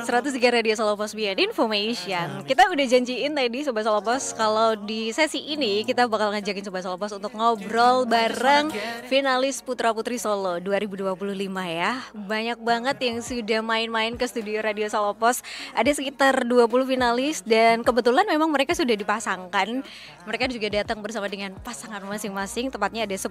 103 Radio Solo Pos Beyond Information. Kita udah janjiin tadi Sobat Solo Pos kalau di sesi ini kita bakal ngajakin Sobat Solo Pos untuk ngobrol bareng finalis Putra Putri Solo 2025 ya. Banyak banget yang sudah main-main ke studio Radio Solo Pos. Ada sekitar 20 finalis dan kebetulan memang mereka sudah dipasangkan. Mereka juga datang bersama dengan pasangan masing-masing. Tepatnya ada 10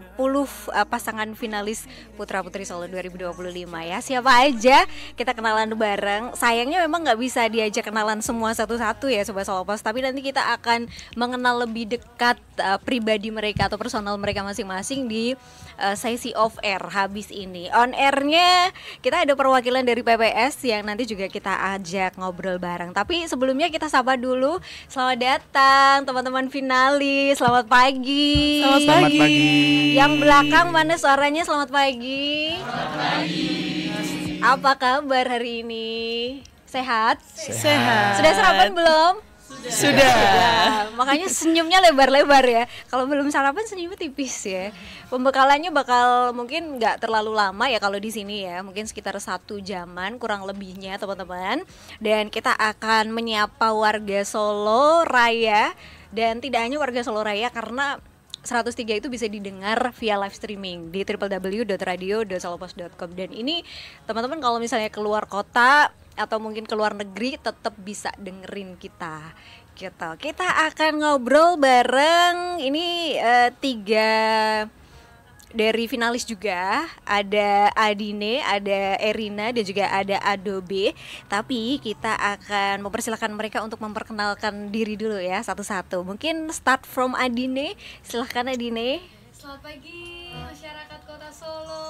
pasangan finalis Putra Putri Solo 2025 ya. Siapa aja kita kenalan bareng. Sayangnya memang nggak bisa diajak kenalan semua satu-satu ya Sobat Solo Pos. Tapi nanti kita akan mengenal lebih dekat pribadi mereka atau personal mereka masing-masing di sesi off air habis ini. On airnya kita ada perwakilan dari PPS yang nanti juga kita ajak ngobrol bareng. Tapi sebelumnya kita sapa dulu. Selamat datang teman-teman finalis. Selamat pagi. Selamat pagi. Yang belakang mana suaranya? Selamat pagi. Selamat pagi. Apa kabar hari ini? Sehat? Sehat. Sudah sarapan belum? Sudah. Makanya senyumnya lebar-lebar ya. Kalau belum sarapan senyumnya tipis ya. Pembekalannya bakal mungkin nggak terlalu lama ya kalau di sini ya. Mungkin sekitar 1 jaman kurang lebihnya teman-teman. Dan kita akan menyapa warga Solo Raya. Dan tidak hanya warga Solo Raya karena 103 itu bisa didengar via live streaming di www.radio.solopos.com. Dan ini teman-teman kalau misalnya keluar kota atau mungkin keluar negeri tetap bisa dengerin kita gitu. Kita akan ngobrol bareng ini 3 dari finalis juga. Ada Adine, ada Erina dan juga ada Adobe. Tapi kita akan mempersilahkan mereka untuk memperkenalkan diri dulu ya satu-satu. Mungkin start from Adine. Silahkan Adine. Selamat pagi masyarakat Kota Solo.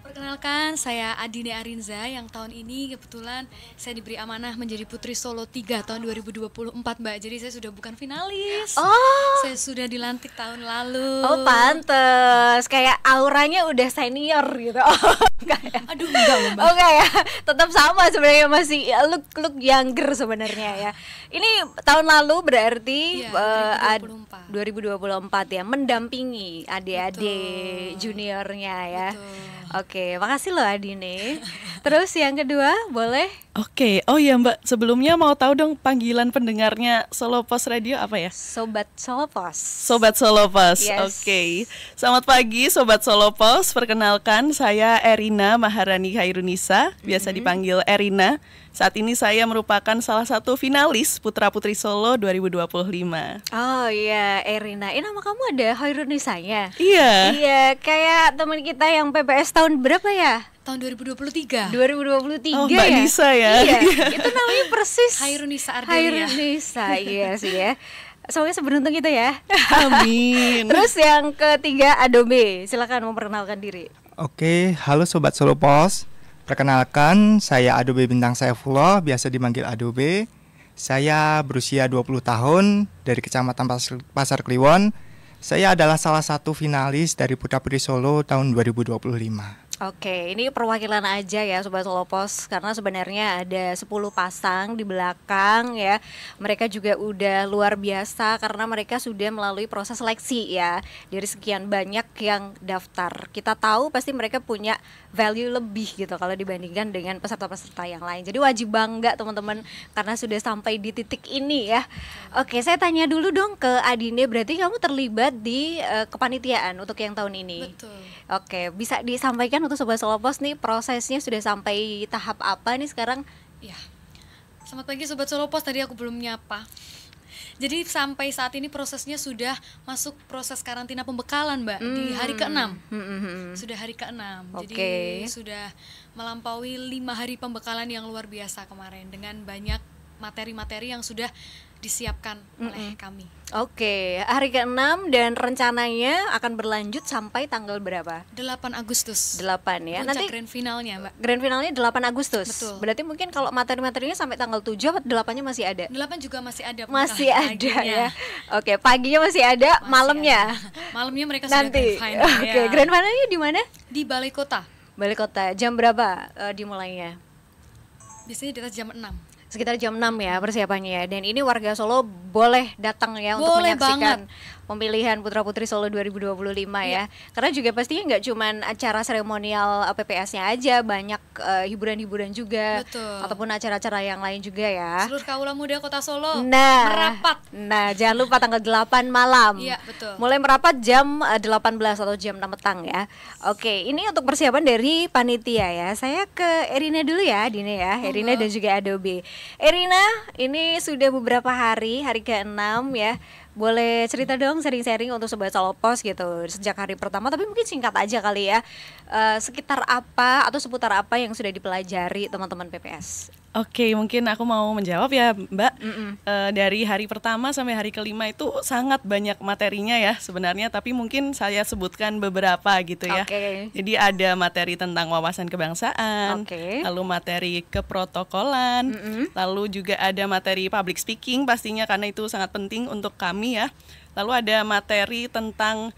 Perkenalkan, saya Adine Arinza yang tahun ini kebetulan saya diberi amanah menjadi Putri Solo 3 tahun 2024 Mbak. Jadi saya sudah bukan finalis. Saya sudah dilantik tahun lalu. Oh pantes, kayak auranya udah senior gitu. Enggak ya? Aduh enggak loh Mbak. Oke ya, tetap sama sebenarnya, masih look younger sebenarnya ya. Ini tahun lalu berarti ya, 2024 ya, mendampingi adik-adik juniornya ya. Betul. Oke, makasih loh Adine. Terus yang kedua, boleh? Oke, oh ya Mbak, sebelumnya mau tahu dong panggilan pendengarnya Solo Pos Radio apa ya? Sobat Solo Pos. Sobat Solo Pos, Yes. Oke. Selamat pagi Sobat Solo Pos, perkenalkan saya Erina Maharani Khairunisa, biasa dipanggil Erina. Saat ini saya merupakan salah satu finalis Putra Putri Solo 2025. Oh iya, Erina. Nama kamu ada Khairunisanya? Iya. Iya, kayak teman kita yang PPS tahun berapa ya? Tahun 2023. 2023 Oh, Mbak ya? Nisa ya? Iya, itu namanya persis Khairunisa Ardelia. Khairunisa, iya sih ya. Soalnya seberuntung kita ya. Amin. Terus yang ketiga Adobe, silakan memperkenalkan diri. Oke, halo Sobat Solo Pos. Perkenalkan, saya Adobe Bintang Saifullah, biasa dipanggil Adobe. Saya berusia 20 tahun, dari Kecamatan Pasar Kliwon. Saya adalah salah satu finalis dari Putra Putri Solo tahun 2025. Oke, ini perwakilan aja ya Sobat Solo Pos, karena sebenarnya ada 10 pasang di belakang ya. Mereka juga udah luar biasa karena mereka sudah melalui proses seleksi ya. Dari sekian banyak yang daftar, kita tahu pasti mereka punya value lebih gitu kalau dibandingkan dengan peserta-peserta yang lain. Jadi wajib bangga teman-teman karena sudah sampai di titik ini ya. Oke, saya tanya dulu dong ke Adine, berarti kamu terlibat di kepanitiaan untuk yang tahun ini. Betul. Oke, bisa disampaikan untuk Sobat Solo Pos nih prosesnya sudah sampai tahap apa nih sekarang? Ya. Selamat pagi Sobat Solo Pos, tadi aku belum nyapa. Jadi sampai saat ini prosesnya sudah masuk proses karantina pembekalan Mbak di hari ke-6. Sudah hari ke-6. Jadi sudah melampaui 5 hari pembekalan yang luar biasa kemarin dengan banyak materi-materi yang sudah disiapkan oleh kami. Oke, hari ke-6 dan rencananya akan berlanjut sampai tanggal berapa? 8 Agustus. 8 ya. Puncak Nanti grand finalnya, Mbak. Grand finalnya 8 Agustus. Betul. Berarti mungkin kalau materi-materinya sampai tanggal 7 atau 8-nya masih ada? 8 juga masih ada. Masih ada paginya. ya. Oke, paginya masih ada, Masih malamnya. ada. Malamnya mereka sudah Nanti. grand final. Oke, Ya. grand finalnya di mana? Di Balai Kota. Balai Kota. Jam berapa dimulainya? Biasanya di atas jam 6. Sekitar jam 6 ya persiapannya ya. Dan ini warga Solo boleh datang ya untuk Boleh menyaksikan. banget. pemilihan Putra Putri Solo 2025 ya. Karena juga pastinya nggak cuman acara seremonial PPS-nya aja, banyak hiburan-hiburan juga. Betul. Ataupun acara-acara yang lain juga ya. Seluruh kaula muda Kota Solo Nah, merapat. nah jangan lupa tanggal 8 malam. Iya, betul. Mulai merapat jam 18 atau jam 6 petang ya. Oke, ini untuk persiapan dari panitia ya. Saya ke Erina dulu ya, Dine ya. Erina dan juga Adobe. Erina, ini sudah beberapa hari ke-6 ya. Boleh cerita dong sharing-sharing untuk Sobat Solopos gitu sejak hari pertama, tapi mungkin singkat aja kali ya. Sekitar apa atau seputar apa yang sudah dipelajari teman-teman PPS? Oke, mungkin aku mau menjawab ya Mbak. Dari hari pertama sampai hari kelima itu sangat banyak materinya ya sebenarnya, tapi mungkin saya sebutkan beberapa gitu ya. Oke. Jadi ada materi tentang wawasan kebangsaan, Oke. lalu materi keprotokolan, lalu juga ada materi public speaking pastinya karena itu sangat penting untuk kami ya. Lalu ada materi tentang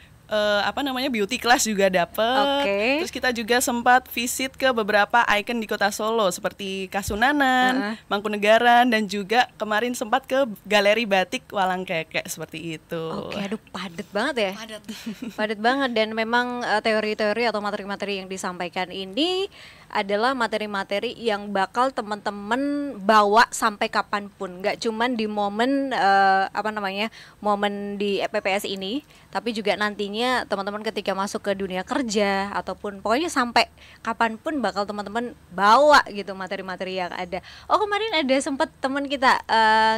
beauty class juga dapet. Oke. Terus kita juga sempat visit ke beberapa ikon di Kota Solo seperti Kasunanan, Mangkunegaran, dan juga kemarin sempat ke Galeri Batik Walangkeke seperti itu. Oke, aduh padat banget ya. Padat. Padat banget, dan memang teori-teori atau materi-materi yang disampaikan ini adalah materi-materi yang bakal teman-teman bawa sampai kapanpun, nggak cuman di momen momen di PPS ini, tapi juga nantinya teman-teman ketika masuk ke dunia kerja ataupun pokoknya sampai kapanpun bakal teman-teman bawa gitu materi-materi yang ada. Oh, kemarin ada sempat teman kita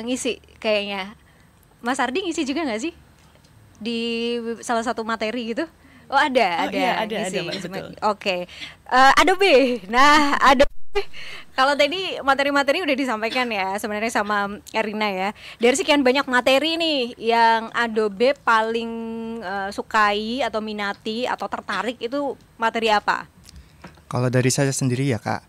ngisi kayaknya, Mas Ardi ngisi juga nggak sih di salah satu materi gitu? Oh ada ngisi. Mbak, betul. Oke. Adobe. Nah, Adobe kalau tadi materi-materi udah disampaikan ya sebenarnya sama Erina ya. Dari sekian banyak materi nih yang Adobe paling sukai atau minati atau tertarik itu materi apa? Kalau dari saya sendiri ya Kak,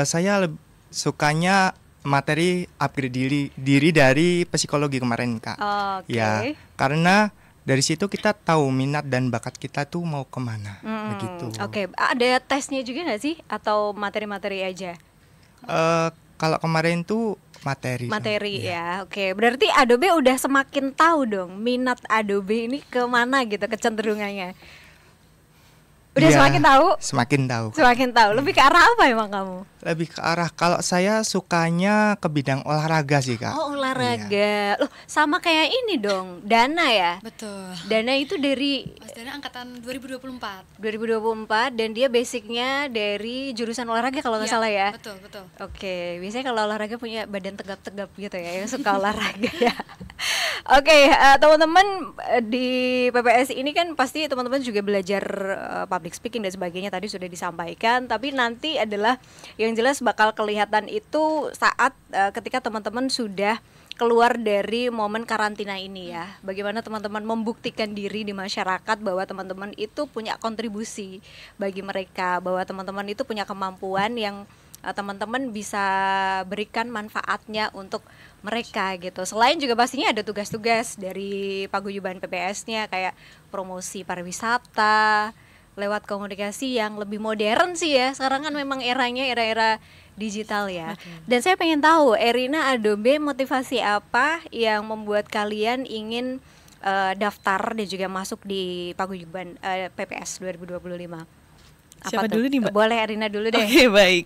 saya sukanya materi upgrade diri dari psikologi kemarin Kak. Oke. Ya, karena dari situ kita tahu minat dan bakat kita tuh mau kemana, begitu. Oke, ada tesnya juga nggak sih atau materi-materi aja? Kalau kemarin tuh materi. Ya. Oke, berarti Adobe udah semakin tahu dong minat Adobe ini kemana gitu kecenderungannya. Udah Iya, semakin tahu? Semakin tahu. Semakin tahu. Lebih ke arah apa emang kamu? Lebih ke arah, kalau saya sukanya ke bidang olahraga sih Kak. Oh, olahraga. Loh, sama kayak ini dong, Dana ya. Betul. Dana itu dari Mas Dana angkatan 2024. 2024 dan dia basicnya dari jurusan olahraga kalau nggak Iya, salah ya. Betul, betul. Oke, biasanya kalau olahraga punya badan tegap-tegap gitu ya, yang suka olahraga ya. Oke, teman-teman di PPS ini kan pasti teman-teman juga belajar public speaking dan sebagainya tadi sudah disampaikan, tapi nanti adalah yang jelas bakal kelihatan itu saat ketika teman-teman sudah keluar dari momen karantina ini ya. Bagaimana teman-teman membuktikan diri di masyarakat bahwa teman-teman itu punya kontribusi bagi mereka, bahwa teman-teman itu punya kemampuan yang teman-teman bisa berikan manfaatnya untuk mereka gitu. Selain juga pastinya ada tugas-tugas dari paguyuban PPS-nya kayak promosi pariwisata lewat komunikasi yang lebih modern sih ya. Sekarang kan memang eranya era-era digital ya. Dan saya pengen tahu Erina, Adobe, motivasi apa yang membuat kalian ingin daftar dan juga masuk di paguyuban PPS 2025? Siapa dulu nih Mbak? Boleh Erina dulu deh. Oke, baik.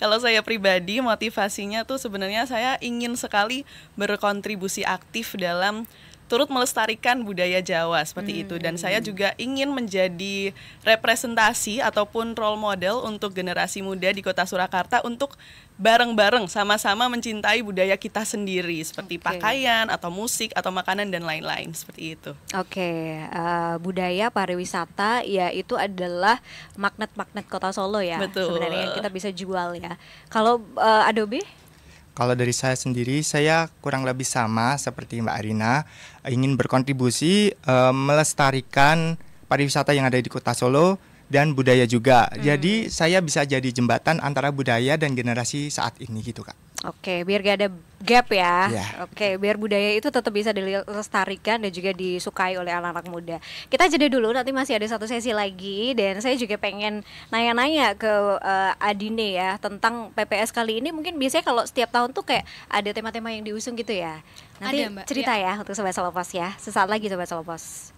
Kalau saya pribadi motivasinya tuh sebenarnya saya ingin sekali berkontribusi aktif dalam turut melestarikan budaya Jawa seperti itu, dan saya juga ingin menjadi representasi ataupun role model untuk generasi muda di Kota Surakarta untuk bareng-bareng sama-sama mencintai budaya kita sendiri seperti pakaian atau musik atau makanan dan lain-lain seperti itu. Oke, budaya pariwisata ya itu adalah magnet-magnet Kota Solo ya. Betul. Sebenarnya yang kita bisa jual ya. Kalau Adobe? Kalau dari saya sendiri, saya kurang lebih sama seperti Mbak Arina, ingin berkontribusi melestarikan pariwisata yang ada di Kota Solo dan budaya juga. Jadi saya bisa jadi jembatan antara budaya dan generasi saat ini gitu Kak. Oke, biar gak ada gap ya. Iya. Oke, biar budaya itu tetap bisa dilestarikan dan juga disukai oleh anak-anak muda. Kita jeda dulu, nanti masih ada satu sesi lagi. Dan saya juga pengen nanya-nanya ke Adine ya tentang PPS kali ini. Mungkin biasanya kalau setiap tahun tuh kayak ada tema-tema yang diusung gitu ya. Nanti Ada, Mbak. cerita ya untuk Sobat Solopos ya. Sesaat lagi Sobat Solopos.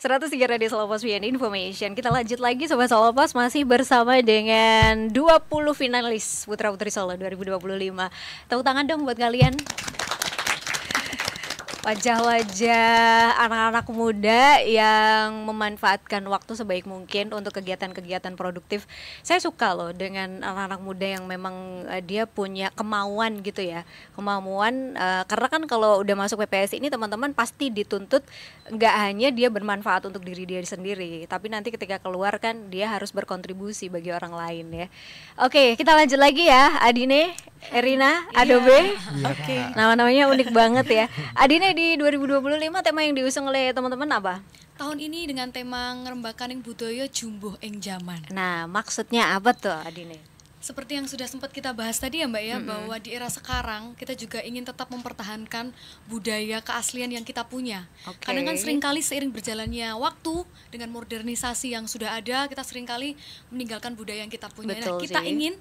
103 Radio Solo Pos WN Information. Kita lanjut lagi Sobat Solo Pos, masih bersama dengan 20 finalis Putra Putri Solo 2025. Tepuk tangan dong buat kalian. Wajah-wajah anak-anak muda yang memanfaatkan waktu sebaik mungkin untuk kegiatan-kegiatan produktif. Saya suka loh dengan anak-anak muda yang memang dia punya kemauan gitu ya. Kemauan, karena kan kalau udah masuk PPS ini teman-teman pasti dituntut nggak hanya dia bermanfaat untuk diri dia sendiri, tapi nanti ketika keluar kan dia harus berkontribusi bagi orang lain ya. Oke, kita lanjut lagi ya. Adine, Erina, Adobe. Oke. Nama-namanya unik banget ya. Adine, di 2025 tema yang diusung oleh teman-teman apa? Tahun ini dengan tema ngerembakaning budaya jumbuh ing zaman. Nah, maksudnya apa tuh Adine? Seperti yang sudah sempat kita bahas tadi ya Mbak ya, bahwa di era sekarang kita juga ingin tetap mempertahankan budaya keaslian yang kita punya. Oke. Kadang kan seringkali seiring berjalannya waktu dengan modernisasi yang sudah ada, kita seringkali meninggalkan budaya yang kita punya. Betul Nah, kita sih. ingin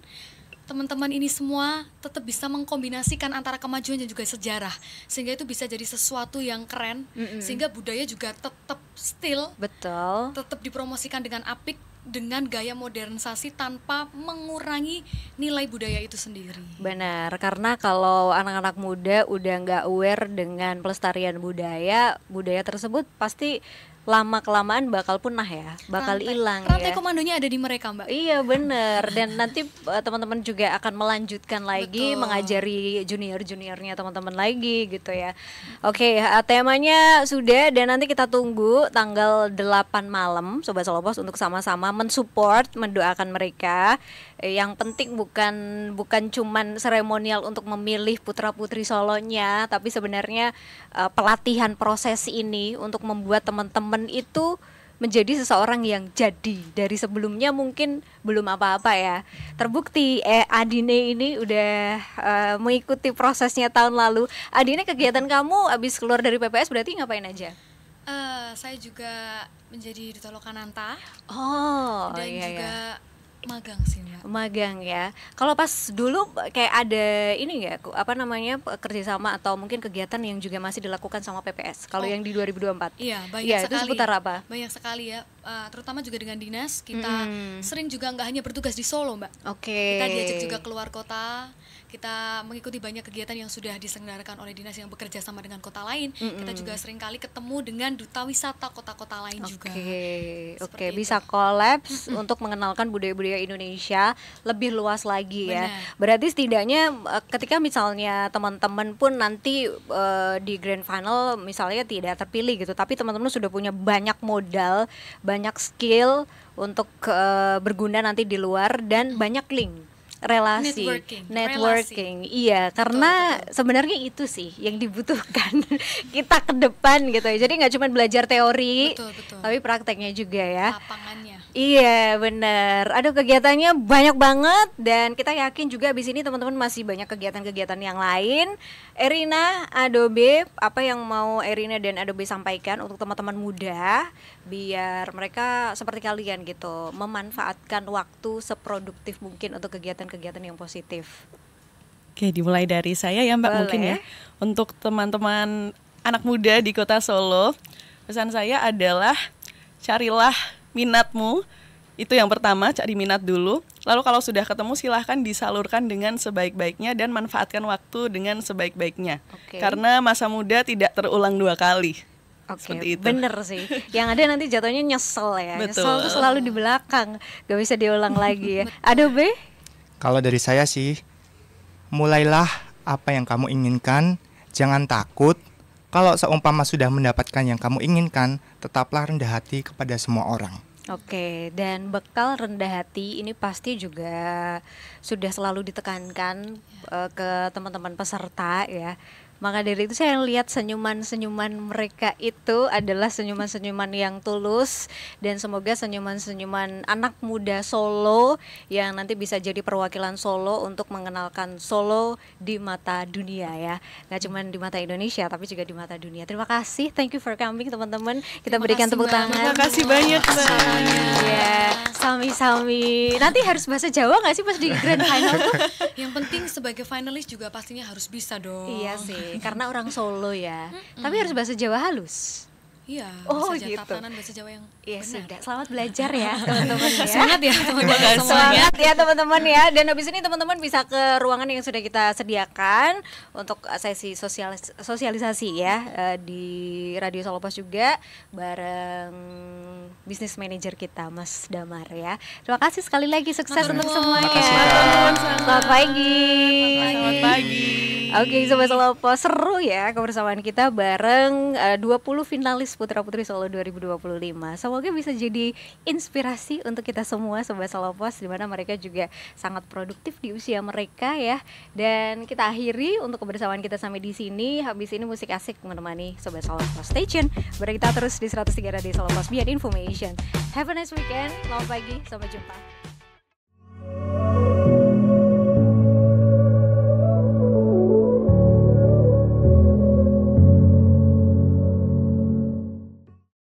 teman-teman ini semua tetap bisa mengkombinasikan antara kemajuan dan juga sejarah, sehingga itu bisa jadi sesuatu yang keren, sehingga budaya juga tetap still, Betul. tetap dipromosikan dengan apik, dengan gaya modernisasi tanpa mengurangi nilai budaya itu sendiri. Benar, karena kalau anak-anak muda udah nggak aware dengan pelestarian budaya, budaya tersebut pasti lama-kelamaan bakal punah ya, bakal hilang Rantai ya. komandonya ada di mereka, Mbak. Iya bener, dan nanti teman-teman juga akan melanjutkan lagi, Betul. mengajari junior-juniornya teman-teman lagi gitu ya. Oke, temanya sudah, dan nanti kita tunggu tanggal 8 malam Sobat Solo Pos untuk sama-sama mensupport, mendoakan mereka. Yang penting bukan cuman seremonial untuk memilih putra-putri Solonya, tapi sebenarnya pelatihan proses ini untuk membuat teman-teman itu menjadi seseorang yang jadi dari sebelumnya mungkin belum apa-apa ya. Terbukti Adine ini udah mengikuti prosesnya tahun lalu. Adine, kegiatan kamu abis keluar dari PPS berarti ngapain aja? Saya juga menjadi Duta Lokananta Oh dan iya juga ya. magang sih, Mbak. Magang ya. Kalau pas dulu kayak ada ini nggak, apa namanya, kerjasama atau mungkin kegiatan yang juga masih dilakukan sama PPS. Kalau yang di 2024? Iya, banyak Iya, itu sekali. seputar apa? Banyak sekali ya, terutama juga dengan dinas. Kita sering juga nggak hanya bertugas di Solo, Mbak. Oke. Kita diajak juga keluar kota. Kita mengikuti banyak kegiatan yang sudah diselenggarakan oleh dinas yang bekerja sama dengan kota lain. Kita juga sering kali ketemu dengan duta wisata kota-kota lain juga. Oke, Seperti itu. bisa kolaps untuk mengenalkan budaya-budaya Indonesia lebih luas lagi ya. Benar. Berarti setidaknya ketika misalnya teman-teman pun nanti di grand final misalnya tidak terpilih gitu, tapi teman-teman sudah punya banyak modal, banyak skill untuk berguna nanti di luar, dan banyak link. Relasi, networking. Iya, karena sebenarnya itu sih yang dibutuhkan kita ke depan gitu ya. Jadi nggak cuma belajar teori, Betul. tapi prakteknya juga ya. Lapangannya. Iya benar. Aduh, kegiatannya banyak banget, dan kita yakin juga abis ini teman-teman masih banyak kegiatan-kegiatan yang lain. Erina, Adobe, apa yang mau Erina dan Adobe sampaikan untuk teman-teman muda biar mereka seperti kalian gitu memanfaatkan waktu seproduktif mungkin untuk kegiatan-kegiatan yang positif. Oke, dimulai dari saya ya Mbak. Boleh. Mungkin ya. Untuk teman-teman anak muda di Kota Solo, pesan saya adalah carilah minatmu. Itu yang pertama, cari minat dulu. Lalu kalau sudah ketemu silahkan disalurkan dengan sebaik-baiknya dan manfaatkan waktu dengan sebaik-baiknya. Oke. Karena masa muda tidak terulang 2 kali. Oke, Seperti itu. bener sih. Yang ada nanti jatuhnya nyesel ya. Betul. Nyesel tuh selalu di belakang, gak bisa diulang lagi ya. Adobe? Kalau dari saya sih, mulailah apa yang kamu inginkan, jangan takut. Kalau seumpama sudah mendapatkan yang kamu inginkan, tetaplah rendah hati kepada semua orang. Oke, dan bekal rendah hati ini pasti juga sudah selalu ditekankan ke teman-teman peserta ya. Maka dari itu saya lihat senyuman-senyuman mereka itu adalah senyuman-senyuman yang tulus, dan semoga senyuman-senyuman anak muda Solo yang nanti bisa jadi perwakilan Solo untuk mengenalkan Solo di mata dunia ya. Gak cuma di mata Indonesia tapi juga di mata dunia. Terima kasih, thank you for coming teman-teman. Kita Terima berikan kasih, tepuk Mbak. tangan. Terima kasih banyak Mbak. Ya, sami-sami. Nanti harus bahasa Jawa nggak sih pas di grand final tuh? Yang penting sebagai finalis juga pastinya harus bisa dong. Iya sih, karena orang Solo ya. Tapi harus bahasa Jawa halus. Iya, Oh, bisa gitu. tatanan bahasa Jawa yang Iya benar. sudah, selamat belajar ya teman-teman ya. Semangat ya teman-teman semuanya. Semangat ya teman-teman ya. Dan habis ini teman-teman bisa ke ruangan yang sudah kita sediakan untuk sesi sosialisasi ya di Radio Solo Pos juga bareng bisnis manager kita Mas Damar ya. Terima kasih sekali lagi, sukses untuk semuanya. Makasih, Kak. Selamat pagi. Selamat pagi. Oke Sobat Solo Pos, seru ya kebersamaan kita bareng 20 finalis Putra Putri Solo 2025. Semoga bisa jadi inspirasi untuk kita semua Sobat Solo Pos, di mana mereka juga sangat produktif di usia mereka ya. Dan kita akhiri untuk kebersamaan kita sampai di sini. Habis ini musik asik menemani Sobat Solo Pos. Stay tune, kita terus di 103 Radio Solo Pos, Biar Information. Have a nice weekend, selamat pagi, sampai jumpa.